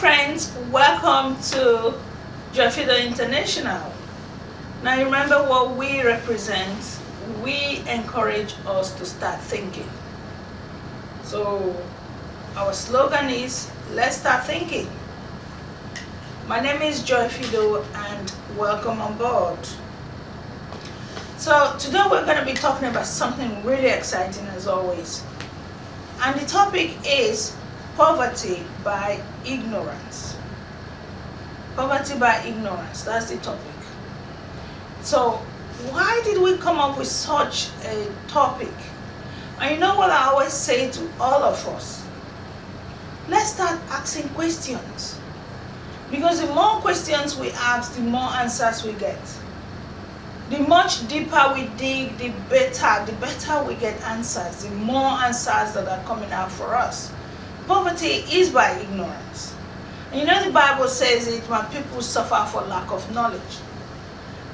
friends, welcome to PHIDO International. Now remember what we represent. We encourage us to start thinking. So our slogan is, let's start thinking. My name is PHIDO and welcome on board. So today we're going to be talking about something really exciting as always. And the topic is poverty by ignorance. Poverty by ignorance, that's the topic. So why did we come up with such a topic? And you know what I always say to all of us? Let's start asking questions. Because the more questions we ask, the more answers we get. The much deeper we dig, the better we get answers, the more answers that are coming out for us. Poverty is by ignorance. And you know the Bible says it, my people suffer for lack of knowledge.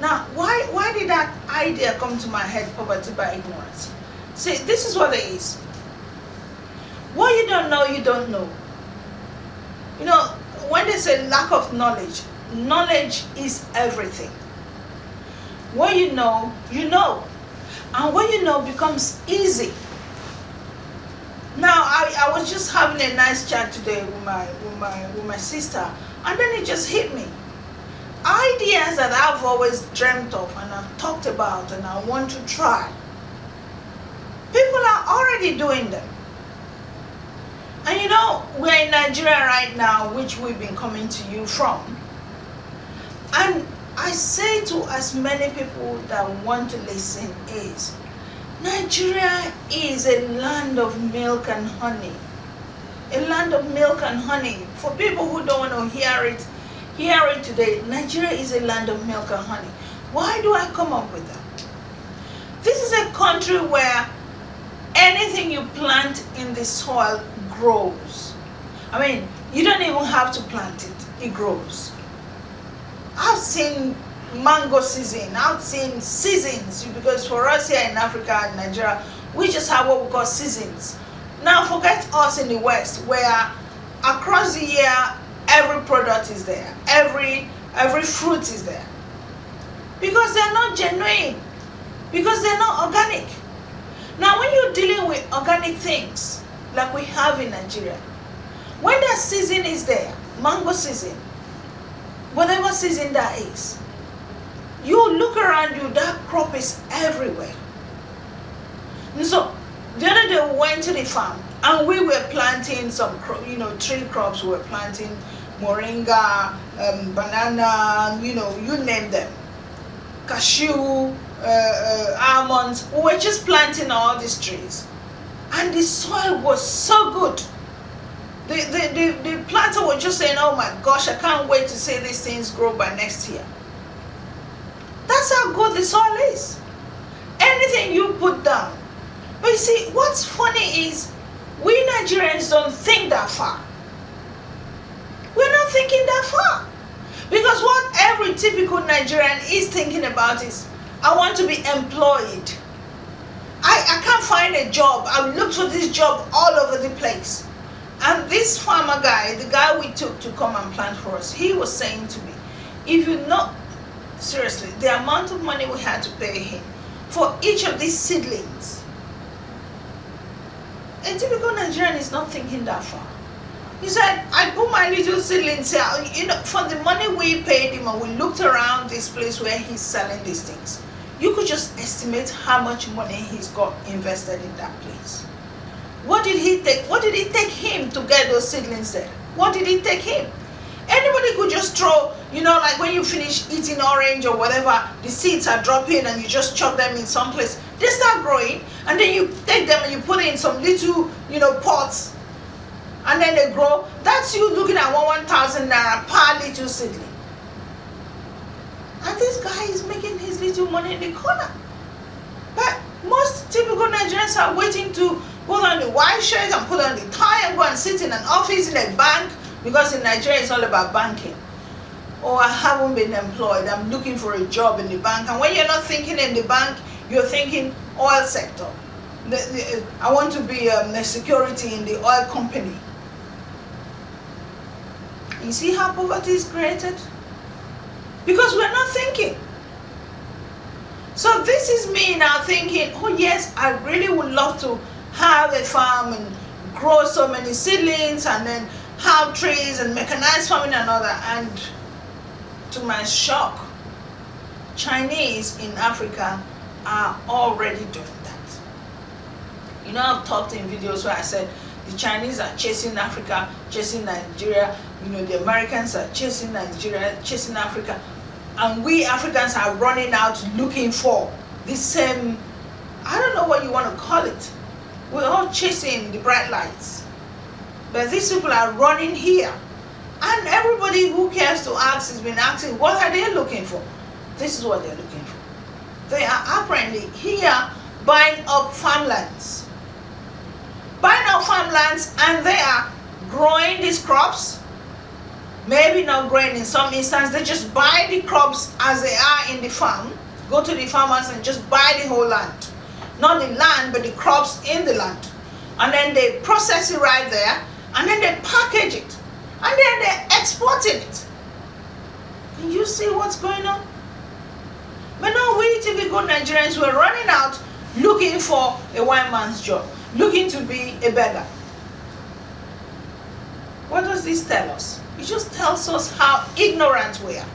Now, why did that idea come to my head, poverty by ignorance? See, this is what it is. What you don't know, you don't know. You know, when they say lack of knowledge, knowledge is everything. What you know, you know. And what you know becomes easy. Now, I was just having a nice chat today with my sister, and then it just hit me. Ideas that I've always dreamt of and I've talked about and I want to try. People are already doing them. And you know, we're in Nigeria right now, which we've been coming to you from. And I say to as many people that want to listen is, Nigeria is a land of milk and honey. A land of milk and honey. For people who don't want to hear it today, Nigeria is a land of milk and honey. Why do I come up with that? This is a country where anything you plant in the soil grows. I mean, you don't even have to plant it, it grows. I've seen mango season, I've seen seasons, because for us here in Africa and Nigeria, we just have what we call seasons. Now forget us in the West, where across the year, every product is there, every fruit is there. Because they're not genuine, because they're not organic. Now when you're dealing with organic things, like we have in Nigeria, when that season is there, mango season, whatever season that is, you look around you, that crop is everywhere. And so the other day we went to the farm and we were planting some tree crops. We were planting moringa, banana, you name them, cashew, almonds. We were just planting all these trees, and the soil was so good. The planter was just saying, oh my gosh, I can't wait to see these things grow by next year. That's how good the soil is. Anything you put down. But you see, what's funny is we Nigerians don't think that far. We're not thinking that far. Because what every typical Nigerian is thinking about is, I want to be employed. I can't find a job. I've looked for this job all over the place. And this farmer guy, the guy we took to come and plant for us, he was saying to me, if you know, seriously, the amount of money we had to pay him for each of these seedlings, a typical Nigerian is not thinking that far. He said, I put my little seedlings here, for the money we paid him, and we looked around this place where he's selling these things. You could just estimate how much money he's got invested in that place. What did he take? What did it take him to get those seedlings there? What did it take him? Anybody could just throw, like when you finish eating orange or whatever, the seeds are dropping and you just chuck them in some place. They start growing, and then you take them and you put it in some little, pots, and then they grow. That's you looking at 1,000 naira per little seedling. And this guy is making his little money in the corner. But most typical Nigerians are waiting to put on the white shirt and put on the tie and go and sit in an office in a bank, because in Nigeria it's all about banking. Or I haven't been employed, I'm looking for a job in the bank. And when you're not thinking in the bank, you're thinking oil sector. I want to be a security in the oil company. You see how poverty is created? Because we're not thinking. So this is me now thinking, oh yes, I really would love to have a farm and grow so many seedlings and then have trees and mechanized farming and all that. And to my shock, Chinese in Africa are already doing that. You know, I've talked in videos where I said the Chinese are chasing Africa, chasing Nigeria. You know, the Americans are chasing Nigeria, chasing Africa. And we Africans are running out looking for the same, I don't know what you want to call it. We're all chasing the bright lights. But these people are running here. And everybody who cares to ask has been asking, what are they looking for? This is what they're looking for. They are apparently here buying up farmlands. Buying up farmlands, and they are growing these crops. Maybe not growing in some instances, they just buy the crops as they are in the farm, go to the farmers and just buy the whole land. Not the land, but the crops in the land. And then they process it right there, and then they package it. And then they're exporting it. Can you see what's going on? But no, we typical Nigerians were running out looking for a white man's job, looking to be a beggar. What does this tell us? It just tells us how ignorant we are.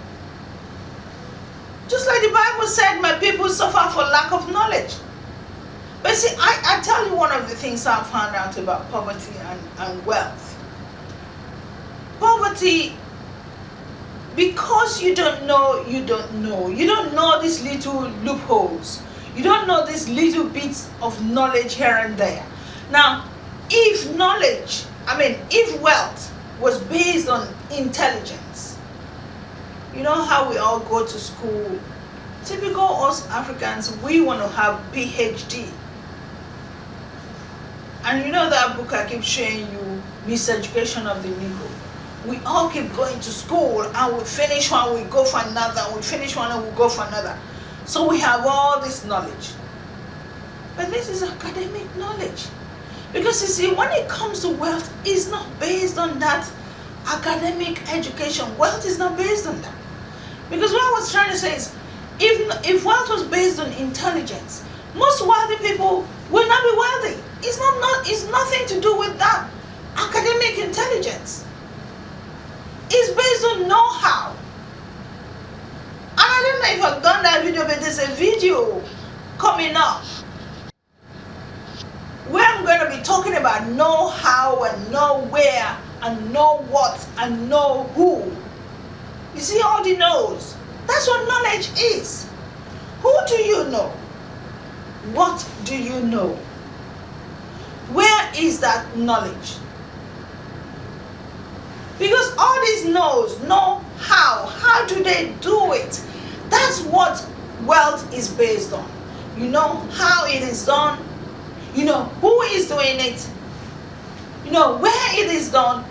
Just like the Bible said, my people suffer for lack of knowledge. But see, I tell you one of the things I found out about poverty and wealth. Poverty, because you don't know, you don't know. You don't know these little loopholes. You don't know these little bits of knowledge here and there. Now, if wealth was based on intelligence, you know how we all go to school. Typical us Africans, we want to have PhD. And you know that book I keep showing you, Miseducation of the Negro. We all keep going to school and we finish one, we go for another, we finish one and we go for another. So we have all this knowledge. But this is academic knowledge. Because you see, when it comes to wealth, it's not based on that academic education. Wealth is not based on that. Because what I was trying to say is, if wealth was based on intelligence, most wealthy people will not be wealthy. It's nothing to do with that academic intelligence. It's based on know-how. And I don't know if I've done that video, but there's a video coming up where I'm going to be talking about know how and know where and know what and know who. You see all the knows. That's what knowledge is. Who do you know? What do you know? Where is that knowledge? Because all these knows, know how. How do they do it? That's what wealth is based on. You know how it is done. You know who is doing it. You know where it is done.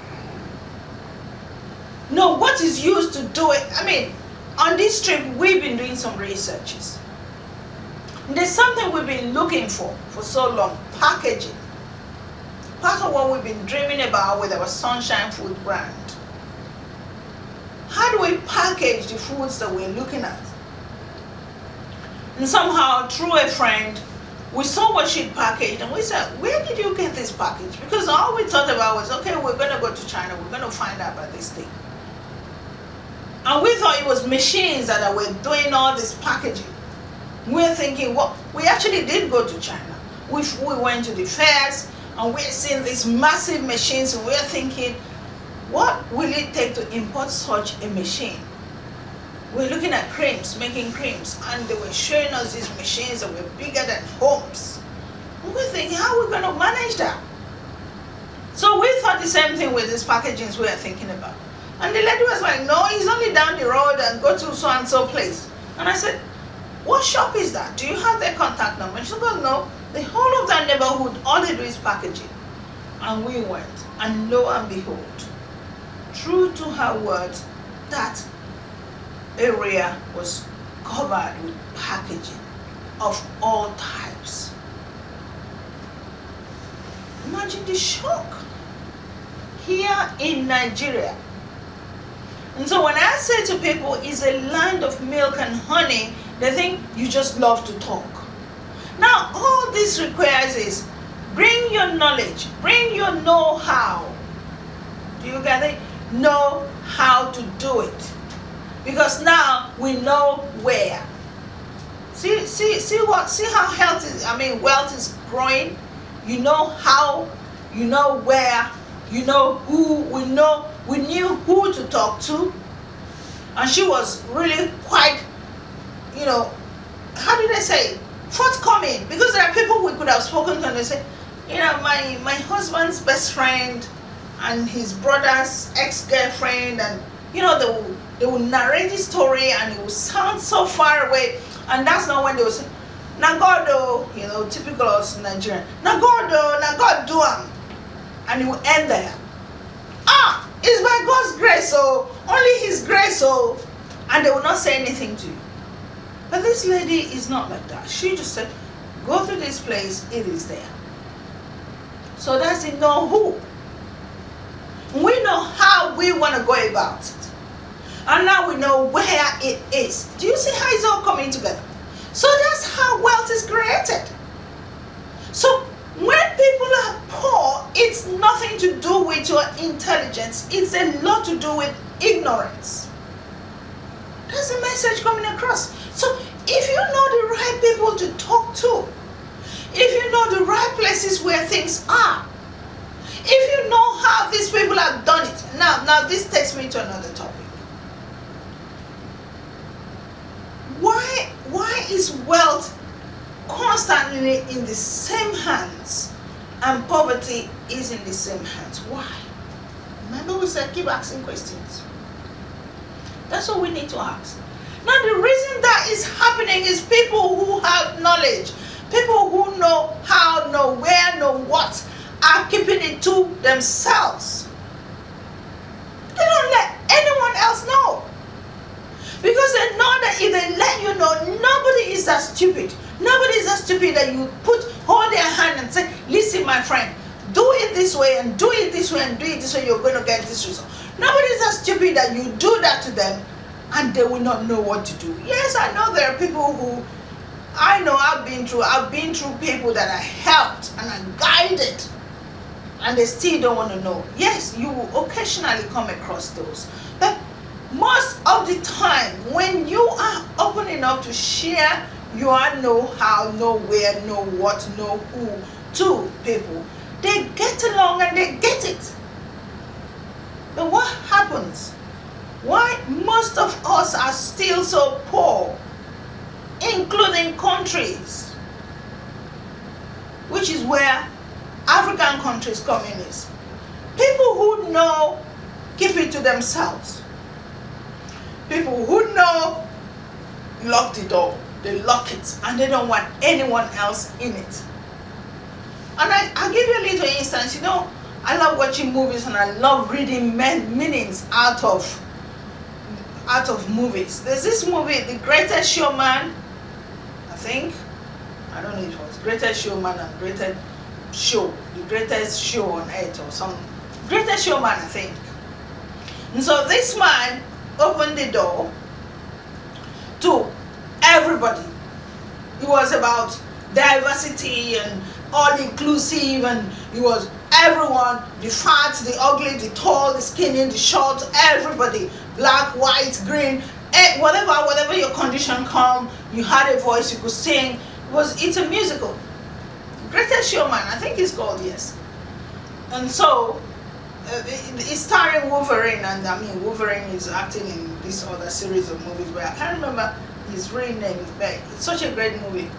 You know what is used to do it. I mean, on this trip, we've been doing some researches. There's something we've been looking for so long, packaging. Part of what we've been dreaming about with our Sunshine Food brand. How do we package the foods that we're looking at? And somehow, through a friend, we saw what she'd packaged and we said, where did you get this package? Because all we thought about was, okay, we're going to go to China, we're going to find out about this thing. And we thought it was machines that were doing all this packaging. We're thinking, well, we actually did go to China. We went to the fairs and we're seeing these massive machines and we're thinking, what will it take to import such a machine? We're looking at creams, making creams, and they were showing us these machines that were bigger than homes. And we're thinking, how are we going to manage that? So we thought the same thing with these packagings we were thinking about. And the lady was like, no, it's only down the road and go to so-and-so place. And I said, what shop is that? Do you have their contact number? And she goes, no, the whole of that neighborhood, all they do is packaging. And we went, and lo and behold, true to her words, that area was covered with packaging of all types. Imagine the shock. Here in Nigeria, And so when I say to people, it's a land of milk and honey, they think you just love to talk. Now, all this requires is bring your knowledge, bring your know-how. Do you get it? Know how to do it. Because now we know where. See how wealth is growing? You know how, you know where, you know who, we knew who to talk to. And she was really quite, how did I say, forthcoming. Because there are people we could have spoken to and they say, my husband's best friend and his brother's ex-girlfriend, and they will narrate the story and it will sound so far away. And that's not when they will say, "Na God do," typical of Nigerian. "Na God do, na God do am," and it will end there. It's by God's grace, so only His grace, so, and they will not say anything to you. But this lady is not like that. She just said, "Go to this place; it is there." So that's the know who. We know how we want to go about it. And now we know where it is. Do you see how it's all coming together? So that's how wealth is created. So when people are poor, it's nothing to do with your intelligence. It's a lot to do with ignorance. That's the message coming across. So if you know the right people to talk to, if you know the right places where things are, if you know how these people have done it. Now this takes me to another topic. Why is wealth constantly in the same hands and poverty is in the same hands? Why? Remember we said keep asking questions. That's what we need to ask. Now the reason that is happening is people who have knowledge, people who know how, know where, know what, are keeping it to themselves. They don't let anyone else know. Because they know that if they let you know, nobody is that stupid. Nobody is that stupid that you hold their hand and say, "Listen, my friend, do it this way and do it this way and do it this way, you're going to get this result." Nobody is that stupid that you do that to them and they will not know what to do. Yes, I know there are people who, I've been through people that I helped and I guided and they still don't want to know. Yes, you will occasionally come across those. But most of the time, when you are open enough to share your know-how, know where, know what, know who to people, they get along and they get it. But what happens? Why most of us are still so poor, including countries, which is where African countries come in is. People who know keep it to themselves. People who know lock the door. They lock it and they don't want anyone else in it. And I'll give you a little instance. I love watching movies and I love reading meanings out of movies. There's this movie, The Greatest Showman, I think. I don't know if it was Greatest Showman and Greatest Show. The Greatest Show on Earth or some. Greatest Showman, I think. And so this man opened the door to everybody. It was about diversity and all-inclusive, and it was everyone, the fat, the ugly, the tall, the skinny, the short, everybody, black, white, green, whatever your condition come, you had a voice, you could sing. It's a musical. Greatest Showman, I think it's called, yes. And so it's starring Wolverine, and Wolverine is acting in this other series of movies, but I can't remember his real name, but it's such a great movie.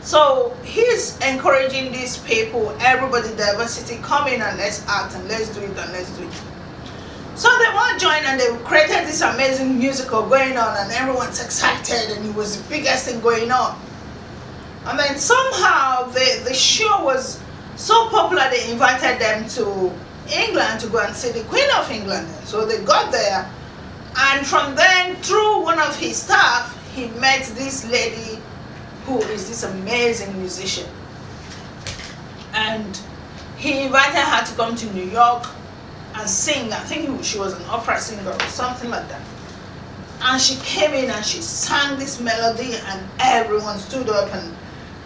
So he's encouraging these people, everybody, diversity, come in and let's act and let's do it and let's do it. So they all joined and they created this amazing musical going on and everyone's excited and it was the biggest thing going on. And then somehow the show was so popular they invited them to England to go and see the Queen of England. So they got there, and from then through one of his staff he met this lady who is this amazing musician, and he invited her to come to New York and sing. I think she was an opera singer or something like that. And she came in and she sang this melody, and everyone stood up and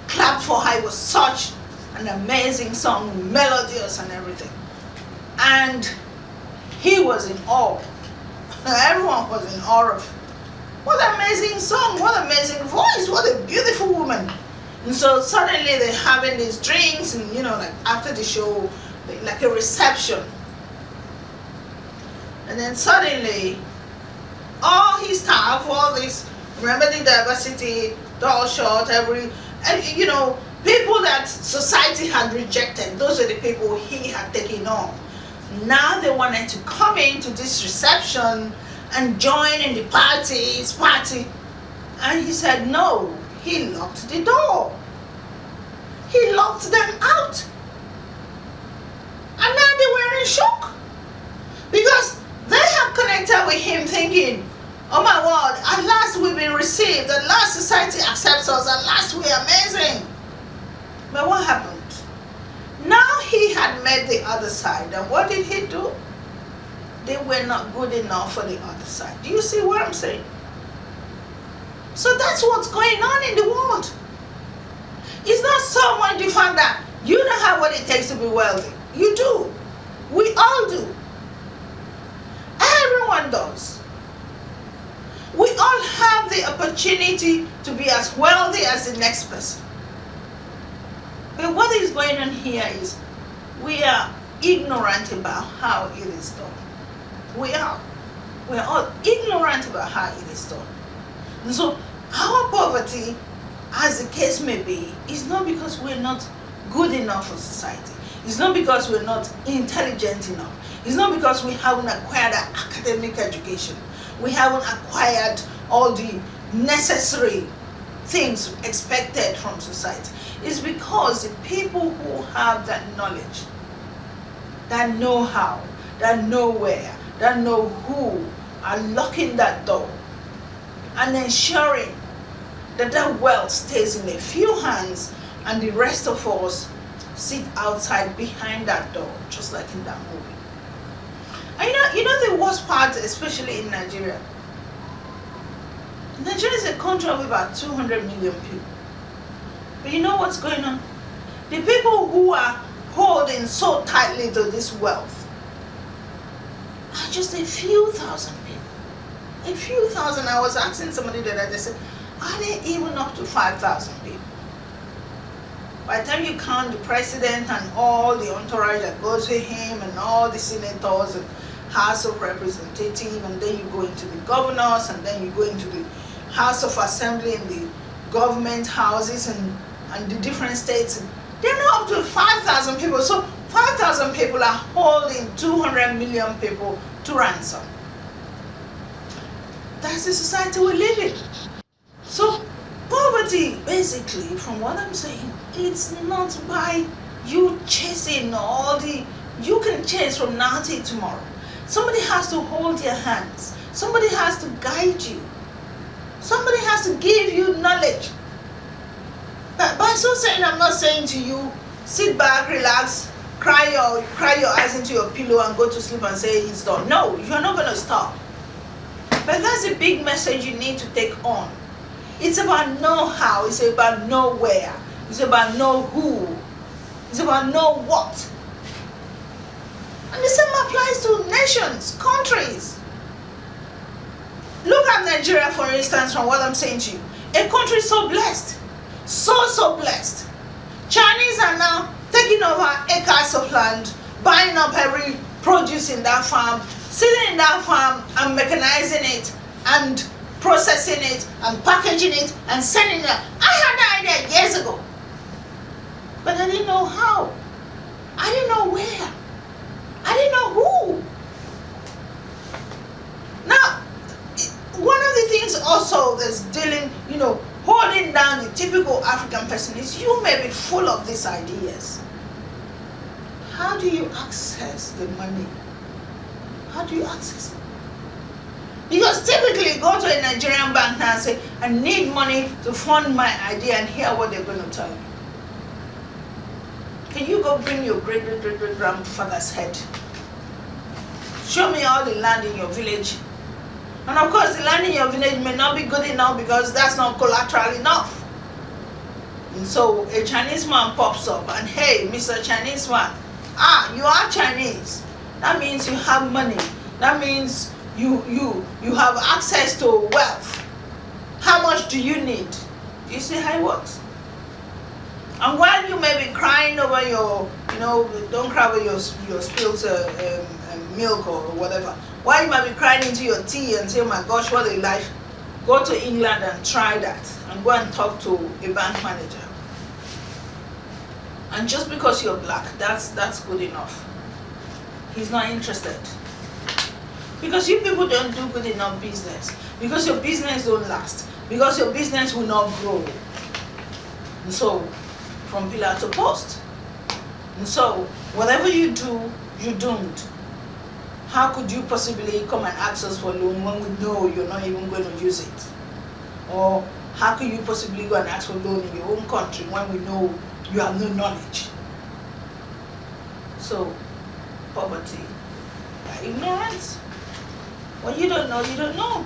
clapped for her. It was such an amazing song, melodious and everything. And he was in awe. Everyone was in awe of, what an amazing song, what an amazing voice, what a beautiful woman. And so suddenly they're having these drinks, and like after the show, like a reception. And then suddenly, all his staff, all this, remember the diversity, doll shot, people that society had rejected, those are the people he had taken on. Now they wanted to come into this reception and join in the party. And he said no. He locked the door. He locked them out. And now they were in shock. Because they have connected with him thinking, oh my word, at last we've been received. At last society accepts us. At last we're amazing. But what happened? Now he had met the other side. And what did he do? They were not good enough for the other side. Do you see what I'm saying? So that's what's going on in the world. It's not so much the fact that you don't have what it takes to be wealthy. You do. We all do. Everyone does. We all have the opportunity to be as wealthy as the next person. But what is going on here is we are ignorant about how it is done. We are all ignorant about how it is done. And so our poverty, as the case may be, is not because we're not good enough for society. It's not because we're not intelligent enough. It's not because we haven't acquired an academic education. We haven't acquired all the necessary things expected from society. It's because the people who have that knowledge, that know-how, that know where, that know who, are locking that door and ensuring that that wealth stays in a few hands and the rest of us sit outside behind that door, just like in that movie. And you know the worst part, especially in Nigeria? Nigeria is a country of about 200 million people. But you know what's going on? The people who are holding so tightly to this wealth are just a few thousand people. A few thousand. I was asking somebody that, they said, are they even up to 5,000 people? By the time you count the president and all the entourage that goes with him and all the senators and House of Representatives, and then you go into the governors, and then you go into the House of Assembly and the government houses and the different states, they're not up to 5,000 people. So 5,000 people are holding 200 million people to ransom. That's the society we live in. So poverty, basically, from what I'm saying, it's not by you chasing all the, you can chase from now till tomorrow. Somebody has to hold your hands. Somebody has to guide you. Somebody has to give you knowledge. But by so saying, I'm not saying to you, sit back, relax, cry your eyes into your pillow and go to sleep and say it's done. No, you're not going to stop. But that's a big message you need to take on. It's about know-how. It's about know where. It's about know who. It's about know what. And the same applies to nations, countries. Look at Nigeria, for instance, from what I'm saying to you. A country so blessed. So blessed. Chinese are now taking over acres of land, buying up every produce in that farm, sitting in that farm and mechanizing it and processing it and packaging it and sending it. I had that idea years ago. But I didn't know how. I didn't know where. I didn't know who. Now, one of the things also that's dealing, holding down the typical African person is you may be full of these ideas. How do you access the money? How do you access it? Because typically you go to a Nigerian bank now and say, I need money to fund my idea, and hear what they're going to tell you. Can you go bring your great-great-great-grandfather's head? Show me all the land in your village. And of course, the land in your village may not be good enough because that's not collateral enough. And so a Chinese man pops up and, hey, Mr. Chinese man, you are Chinese. That means you have money. That means you have access to wealth. How much do you need? Do you see how it works? And while you may be crying over your, don't cry over your spilled milk or whatever. While you might be crying into your tea and say, oh my gosh, what a life, go to England and try that and go and talk to a bank manager. And just because you're black, that's good enough. He's not interested. Because you people don't do good enough business. Because your business don't last. Because your business will not grow. And so, from pillar to post. And so, whatever you do, you're doomed. How could you possibly come and ask us for a loan when we know you're not even going to use it? Or how could you possibly go and ask for a loan in your own country when we know you have no knowledge? So, poverty by ignorance. When you don't know, you don't know.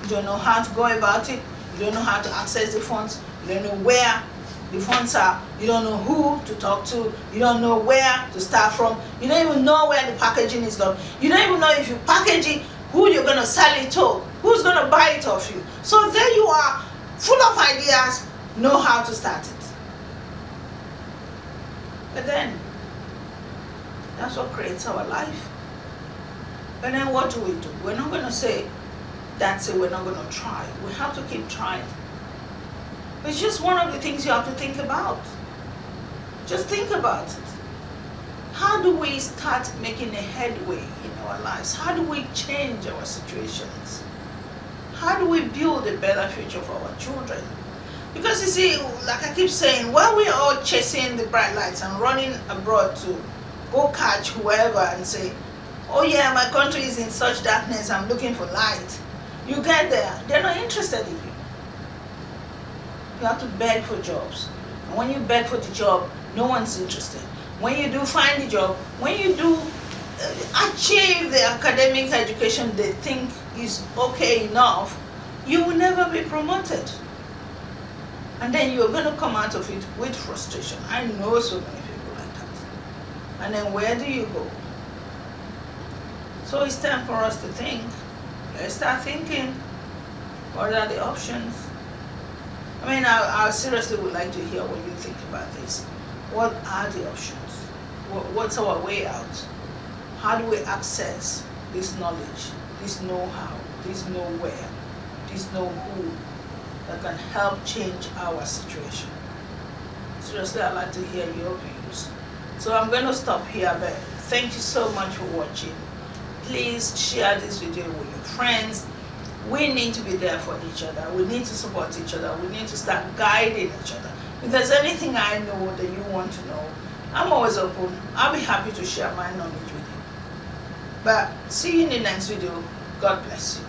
You don't know how to go about it. You don't know how to access the funds. You don't know where the funds are. You don't know who to talk to. You don't know where to start from. You don't even know where the packaging is done. You don't even know if you package it, who you're going to sell it to, who's going to buy it off you. So there you are, full of ideas, know how to start it. But then, that's what creates our life. But then what do? We're not going to say, that's it, we're not going to try. We have to keep trying. It's just one of the things you have to think about. Just think about it. How do we start making a headway in our lives? How do we change our situations? How do we build a better future for our children? Because you see, like I keep saying, while we're all chasing the bright lights and running abroad to go catch whoever and say, oh yeah, my country is in such darkness, I'm looking for light. You get there, they're not interested in you. You have to beg for jobs. And when you beg for the job, no one's interested. When you do find the job, when you do achieve the academic education they think is okay enough, you will never be promoted. And then you're going to come out of it with frustration. I know so many people like that. And then where do you go? So it's time for us to think. Let's start thinking. What are the options? I mean, I seriously would like to hear what you think about this. What are the options? What's our way out? How do we access this knowledge, this know-how, this know-where, this know-who that can help change our situation? Seriously, I'd like to hear your views. So I'm going to stop here, but thank you so much for watching. Please share this video with your friends. We need to be there for each other. We need to support each other. We need to start guiding each other. If there's anything I know that you want to know, I'm always open. I'll be happy to share my knowledge with you. But see you in the next video. God bless you.